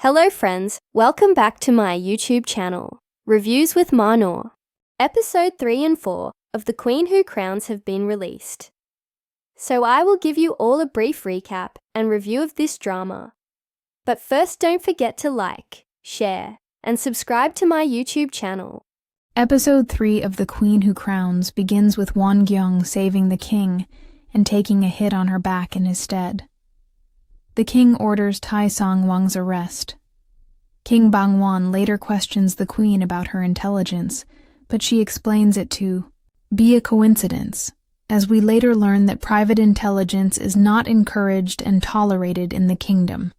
Hello friends, welcome back to my YouTube channel, Reviews with Manor. Episode 3 and 4 of The Queen Who Crowns have been released. So I will give you all a brief recap and review of this drama. But first, don't forget to like, share, and subscribe to my YouTube channel. Episode 3 of The Queen Who Crowns begins with Won Gyeong saving the king and taking a hit on her back in his stead. The king orders Tai Sangwang's arrest. King Bangwon later questions the queen about her intelligence, but she explains it to be a coincidence, as we later learn that private intelligence is not encouraged and tolerated in the kingdom.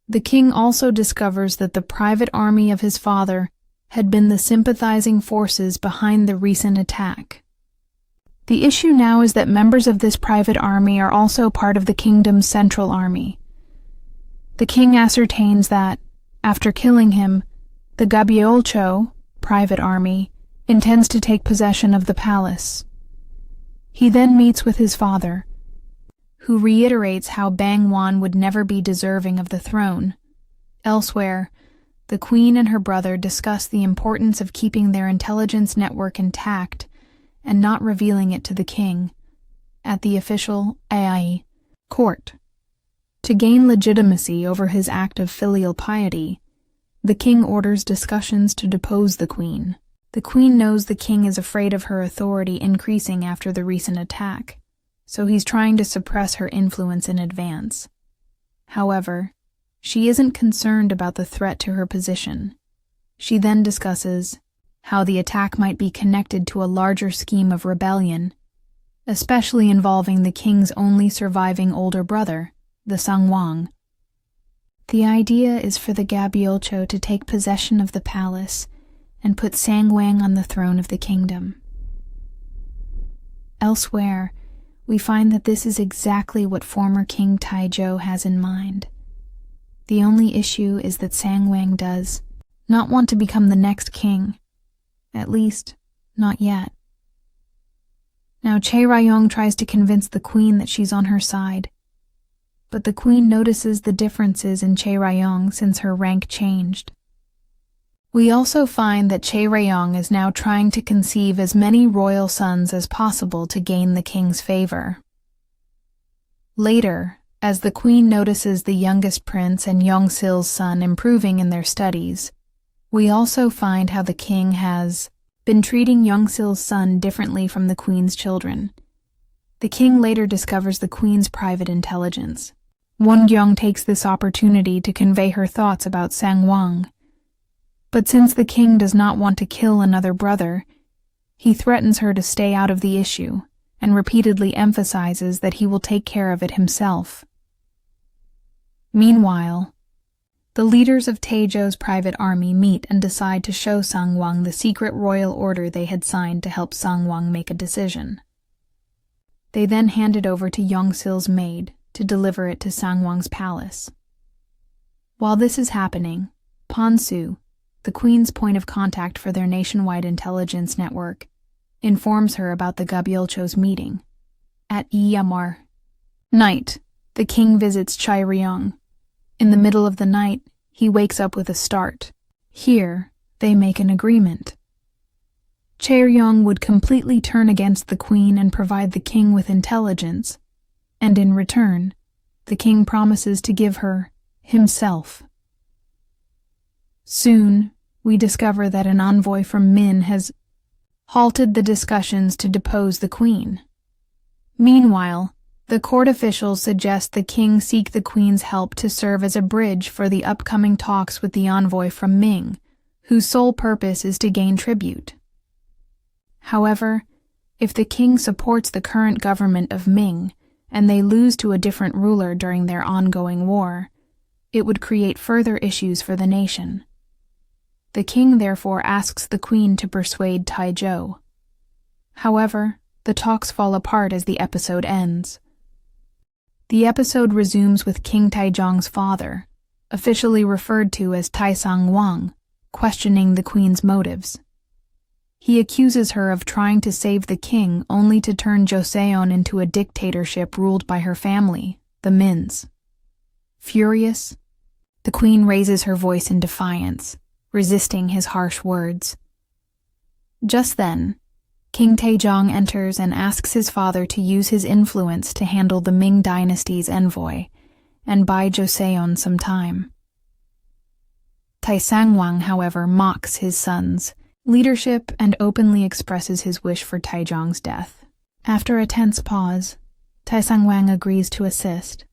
The king also discovers that the private army of his father had been the sympathizing forces behind the recent attack. The issue now is that members of this private army are also part of the kingdom's central army. The king ascertains that, after killing him, the Gabyolcho, private army, intends to take possession of the palace. He then meets with his father, who reiterates how Bangwon would never be deserving of the throne. Elsewhere, the queen and her brother discuss the importance of keeping their intelligence network intact and not revealing it to the king, at the official Ai court. To gain legitimacy over his act of filial piety, the king orders discussions to depose the queen. The queen knows the king is afraid of her authority increasing after the recent attack, so he's trying to suppress her influence in advance. However, she isn't concerned about the threat to her position. She then discusses how the attack might be connected to a larger scheme of rebellion, especially involving the king's only surviving older brother, the Sangwang. The idea is for the Gabyolcho to take possession of the palace and put Sangwang on the throne of the kingdom. Elsewhere, we find that this is exactly what former King Taizhou has in mind. The only issue is that Sangwang does not want to become the next king. At least, not yet. Now Chae Rayong tries to convince the queen that she's on her side, but the queen notices the differences in Chae Rayong since her rank changed. We also find that Chae Rayong is now trying to conceive as many royal sons as possible to gain the king's favor. Later, as the queen notices the youngest prince and Yongsil's son improving in their studies, we also find how the king has been treating Yongsil's son differently from the queen's children. The king later discovers the queen's private intelligence. Won Gyeong takes this opportunity to convey her thoughts about Sangwang. But since the king does not want to kill another brother, he threatens her to stay out of the issue and repeatedly emphasizes that he will take care of it himself. Meanwhile, the leaders of Taizhou's private army meet and decide to show Sangwang the secret royal order they had signed to help Sangwang make a decision. They then hand it over to Yongsil's maid to deliver it to Sangwang's palace. While this is happening, Ponsu, the queen's point of contact for their nationwide intelligence network, informs her about the Gabyolcho's meeting. At Yamar night, the king visits Chae Rayong. In the middle of the night, he wakes up with a start. Here, they make an agreement. Chae Rayong would completely turn against the queen and provide the king with intelligence, and in return, the king promises to give her himself. Soon, we discover that an envoy from Min has halted the discussions to depose the queen. Meanwhile, the court officials suggest the king seek the queen's help to serve as a bridge for the upcoming talks with the envoy from Ming, whose sole purpose is to gain tribute. However, if the king supports the current government of Ming and they lose to a different ruler during their ongoing war, it would create further issues for the nation. The king therefore asks the queen to persuade Taizhou. However, the talks fall apart as the episode ends. The episode resumes with King Taizong's father, officially referred to as Tai Sangwang, questioning the queen's motives. He accuses her of trying to save the king only to turn Joseon into a dictatorship ruled by her family, the the Mins. Furious, the queen raises her voice in defiance, resisting his harsh words. Just then, King Taejong enters and asks his father to use his influence to handle the Ming dynasty's envoy and buy Joseon some time. Tai Sangwang, however, mocks his son's leadership and openly expresses his wish for Taejong's death. After a tense pause, Tai Sangwang agrees to assist,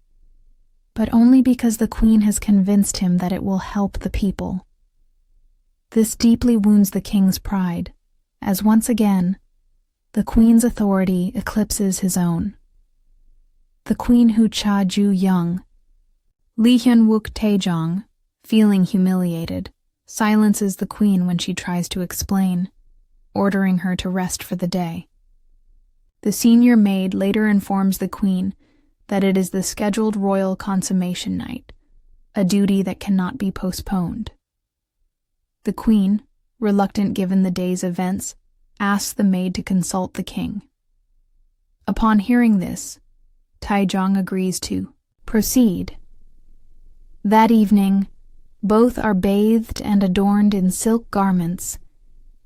but only because the queen has convinced him that it will help the people. This deeply wounds the king's pride, as once again, the queen's authority eclipses his own. The queen who Cha Ju-young, Lee Hyun-wook Taejong, feeling humiliated, silences the queen when she tries to explain, ordering her to rest for the day. The senior maid later informs the queen that it is the scheduled royal consummation night, a duty that cannot be postponed. The queen, reluctant given the day's events, asks the maid to consult the king. Upon hearing this, Taejong agrees to proceed. That evening, both are bathed and adorned in silk garments,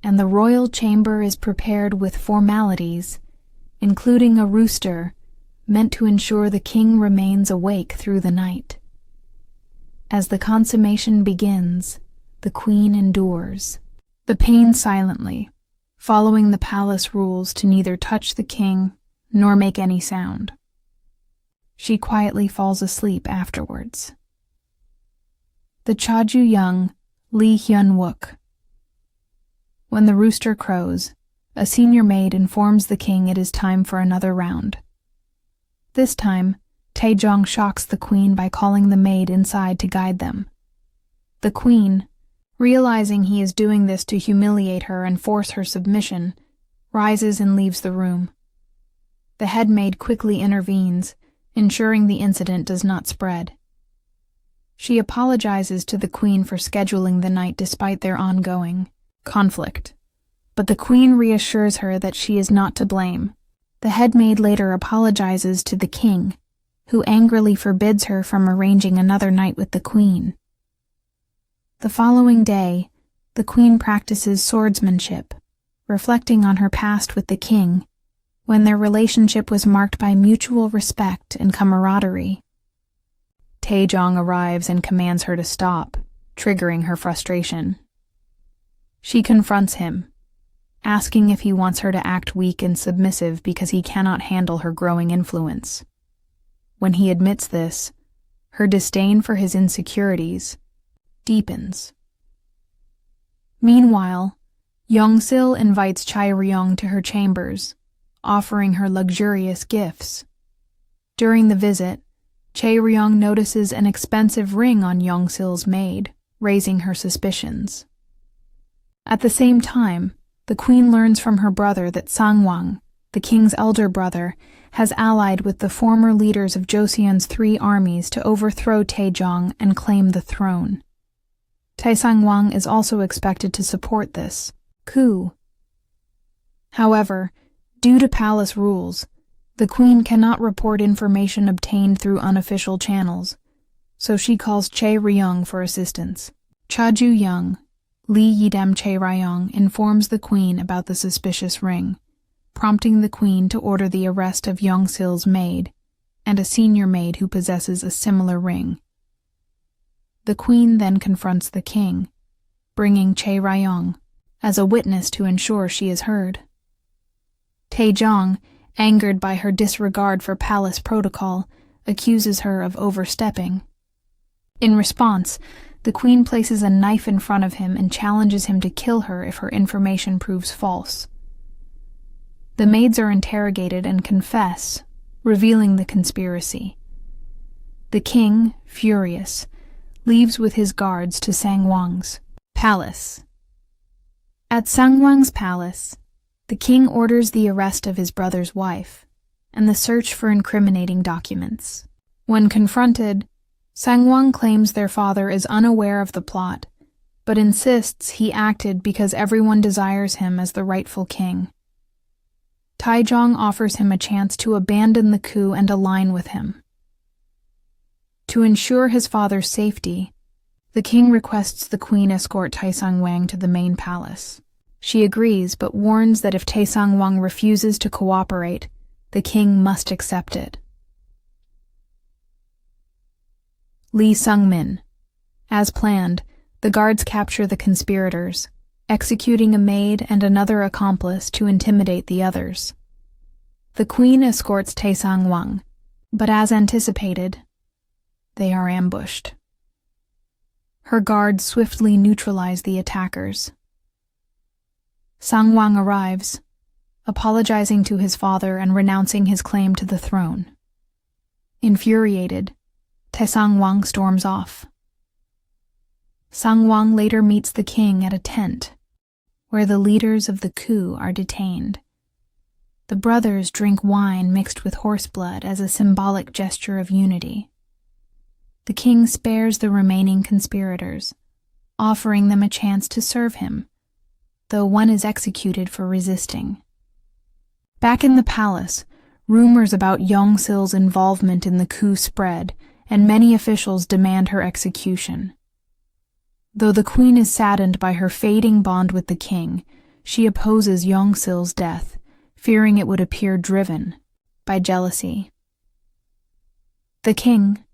and the royal chamber is prepared with formalities, including a rooster meant to ensure the king remains awake through the night. As the consummation begins, the queen endures the pain silently, following the palace rules to neither touch the king nor make any sound. She quietly falls asleep afterwards. The Cha Ju-young, Lee Hyun-wook. When the rooster crows, a senior maid informs the king it is time for another round. This time, Taejong shocks the queen by calling the maid inside to guide them. The queen, realizing he is doing this to humiliate her and force her submission, rises and leaves the room. The head maid quickly intervenes, ensuring the incident does not spread. She apologizes to the queen for scheduling the night despite their ongoing conflict, but the queen reassures her that she is not to blame. The head maid later apologizes to the king, who angrily forbids her from arranging another night with the queen. The following day, the queen practices swordsmanship, reflecting on her past with the king, when their relationship was marked by mutual respect and camaraderie. Taejong arrives and commands her to stop, triggering her frustration. She confronts him, asking if he wants her to act weak and submissive because he cannot handle her growing influence. When he admits this, her disdain for his insecurities deepens. Meanwhile, Young-sil invites Chae-ryong to her chambers, offering her luxurious gifts. During the visit, Chae-ryong notices an expensive ring on Young-sil's maid, raising her suspicions. At the same time, the queen learns from her brother that Sangwang, the king's elder brother, has allied with the former leaders of Joseon's 3 armies to overthrow Taejong and claim the throne. Tai Sangwang is also expected to support this coup. However, due to palace rules, the queen cannot report information obtained through unofficial channels, so she calls Chae-ryong for assistance. Cha Ju-young, Lee Yidam Chae-ryong, informs the queen about the suspicious ring, prompting the queen to order the arrest of Young-sil's maid and a senior maid who possesses a similar ring. The queen then confronts the king, bringing Chae-ryong as a witness to ensure she is heard. Taejong, angered by her disregard for palace protocol, accuses her of overstepping. In response, the queen places a knife in front of him and challenges him to kill her if her information proves false. The maids are interrogated and confess, revealing the conspiracy. The king, furious, leaves with his guards to Sangwang's palace. At Sangwang's palace, the king orders the arrest of his brother's wife and the search for incriminating documents. When confronted, Sangwang claims their father is unaware of the plot, but insists he acted because everyone desires him as the rightful king. Taejong offers him a chance to abandon the coup and align with him. To ensure his father's safety, the king requests the queen escort Taisang Wang to the main palace. She agrees, but warns that if Taisang Wang refuses to cooperate, the king must accept it. Li Sungmin. As planned, the guards capture the conspirators, executing a maid and another accomplice to intimidate the others. The queen escorts Taisang Wang, but as anticipated, they are ambushed. Her guards swiftly neutralize the attackers. Sang Wang arrives, apologizing to his father and renouncing his claim to the throne. Infuriated, Taisang Wang storms off. Sang Wang later meets the king at a tent, where the leaders of the coup are detained. The brothers drink wine mixed with horse blood as a symbolic gesture of unity. The king spares the remaining conspirators, offering them a chance to serve him, though one is executed for resisting. Back in the palace, rumors about Yongsil's involvement in the coup spread, and many officials demand her execution. Though the queen is saddened by her fading bond with the king, she opposes Yongsil's death, fearing it would appear driven by jealousy. The king,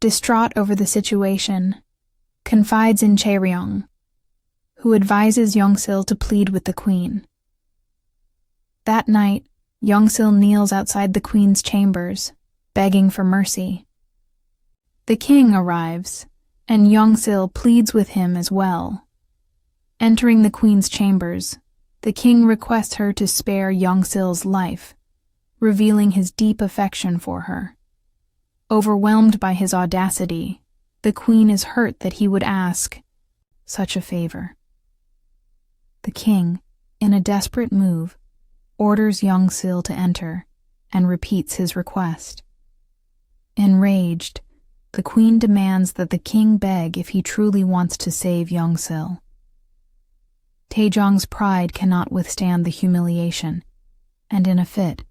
distraught over the situation, confides in Chaeryong, who advises Yongsil to plead with the queen. That night, Yongsil kneels outside the queen's chambers, begging for mercy. The king arrives, and Yongsil pleads with him as well. Entering the queen's chambers, the king requests her to spare Yongsil's life, revealing his deep affection for her. Overwhelmed by his audacity, the queen is hurt that he would ask such a favor. The king, in a desperate move, orders Yongsil to enter and repeats his request. Enraged, the queen demands that the king beg if he truly wants to save Yongsil. Taejong's pride cannot withstand the humiliation, and in a fit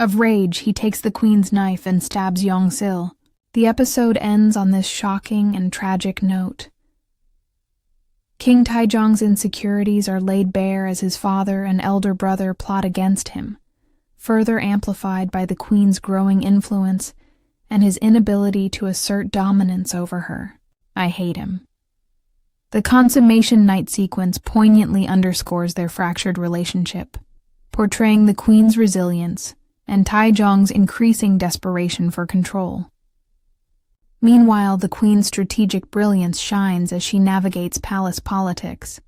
of rage, he takes the queen's knife and stabs Yongsil. The episode ends on this shocking and tragic note. King Taejong's insecurities are laid bare as his father and elder brother plot against him, further amplified by the queen's growing influence and his inability to assert dominance over her. I hate him. The consummation night sequence poignantly underscores their fractured relationship, portraying the queen's resilience and Taejong's increasing desperation for control. Meanwhile, the queen's strategic brilliance shines as she navigates palace politics,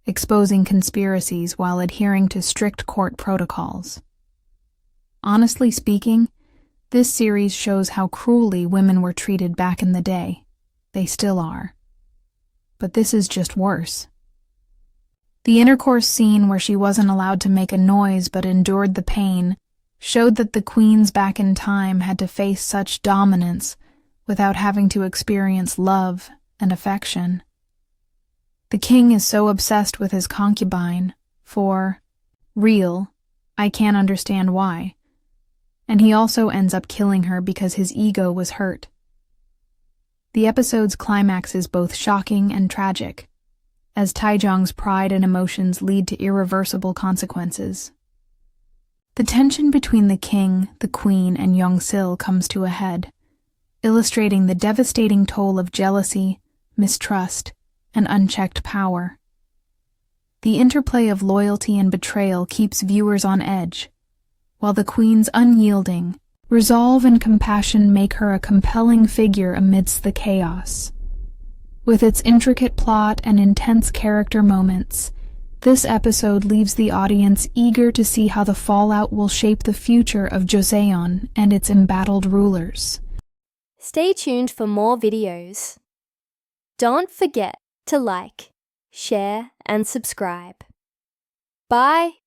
exposing conspiracies while adhering to strict court protocols. Honestly speaking, this series shows how cruelly women were treated back in the day. They still are. But this is just worse. The intercourse scene where she wasn't allowed to make a noise but endured the pain showed that the queens back in time had to face such dominance without having to experience love and affection. The king is so obsessed with his concubine, for real, I can't understand why, and he also ends up killing her because his ego was hurt. The episode's climax is both shocking and tragic, as Taejong's pride and emotions lead to irreversible consequences. The tension between the king, the queen, and Yongsil comes to a head, illustrating the devastating toll of jealousy, mistrust, and unchecked power. The interplay of loyalty and betrayal keeps viewers on edge, while the queen's unyielding resolve and compassion make her a compelling figure amidst the chaos. With its intricate plot and intense character moments, this episode leaves the audience eager to see how the fallout will shape the future of Joseon and its embattled rulers. Stay tuned for more videos. Don't forget to like, share, and subscribe. Bye!